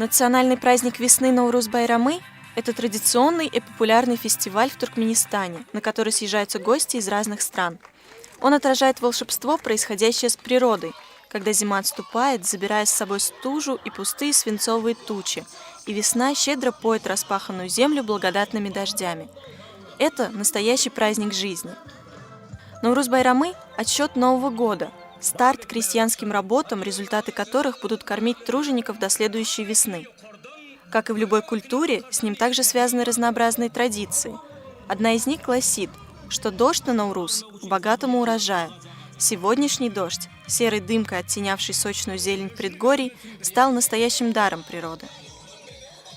Национальный праздник весны Наурuz-Байрамы – это традиционный и популярный фестиваль в Туркменистане, на который съезжаются гости из разных стран. Он отражает волшебство, происходящее с природой, когда зима отступает, забирая с собой стужу и пустые свинцовые тучи, и весна щедро поет распаханную землю благодатными дождями. Это настоящий праздник жизни. Наурuz-Байрамы – отсчет Нового года, старт крестьянским работам, результаты которых будут кормить тружеников до следующей весны. Как и в любой культуре, с ним также связаны разнообразные традиции. Одна из них гласит, что дождь на Наурuz к богатому урожаю. Сегодняшний дождь, серой дымкой оттенявший сочную зелень предгорий, стал настоящим даром природы.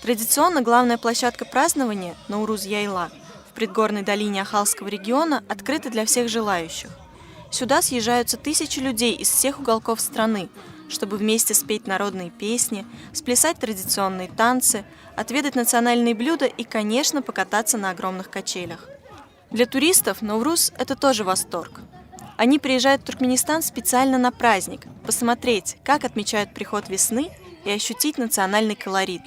Традиционно главная площадка празднования – Наурuz-Яйла в предгорной долине Ахалского региона открыта для всех желающих. Сюда съезжаются тысячи людей из всех уголков страны, чтобы вместе спеть народные песни, сплясать традиционные танцы, отведать национальные блюда и, конечно, покататься на огромных качелях. Для туристов Наурuz – это тоже восторг. Они приезжают в Туркменистан специально на праздник, посмотреть, как отмечают приход весны и ощутить национальный колорит.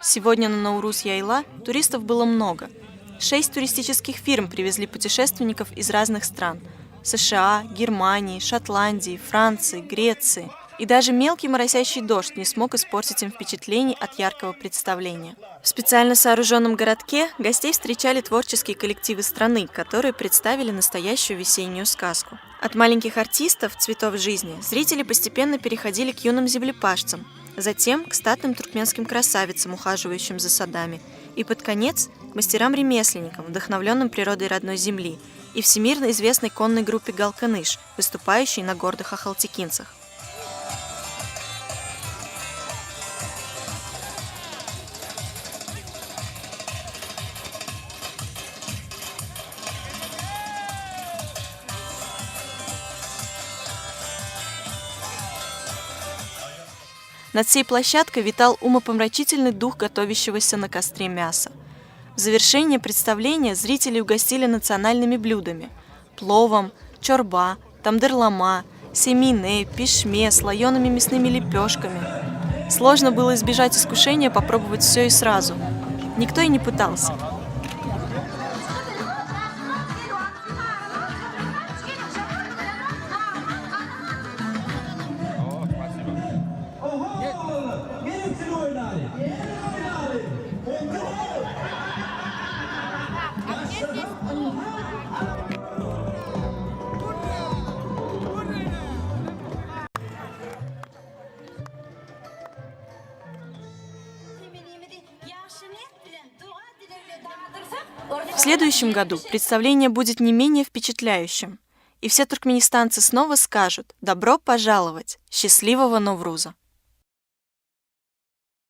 Сегодня на Наурuz-Яйла туристов было много. 6 туристических фирм привезли путешественников из разных стран – США, Германии, Шотландии, Франции, Греции. И даже мелкий моросящий дождь не смог испортить им впечатлений от яркого представления. В специально сооруженном городке гостей встречали творческие коллективы страны, которые представили настоящую весеннюю сказку. От маленьких артистов «Цветов жизни» зрители постепенно переходили к юным землепашцам, затем к статным туркменским красавицам, ухаживающим за садами, и под конец к мастерам-ремесленникам, вдохновленным природой родной земли, и всемирно известной конной группе «Галканыш», выступающей на гордых ахалтекинцах. Над всей площадкой витал умопомрачительный дух готовящегося на костре мяса. В завершение представления зрители угостили национальными блюдами – пловом, чорба, тамдырлама, семине, пишме, слоеными мясными лепешками. Сложно было избежать искушения попробовать все и сразу. Никто и не пытался. В следующем году представление будет не менее впечатляющим, и все туркменистанцы снова скажут «Добро пожаловать! Счастливого Новруза!».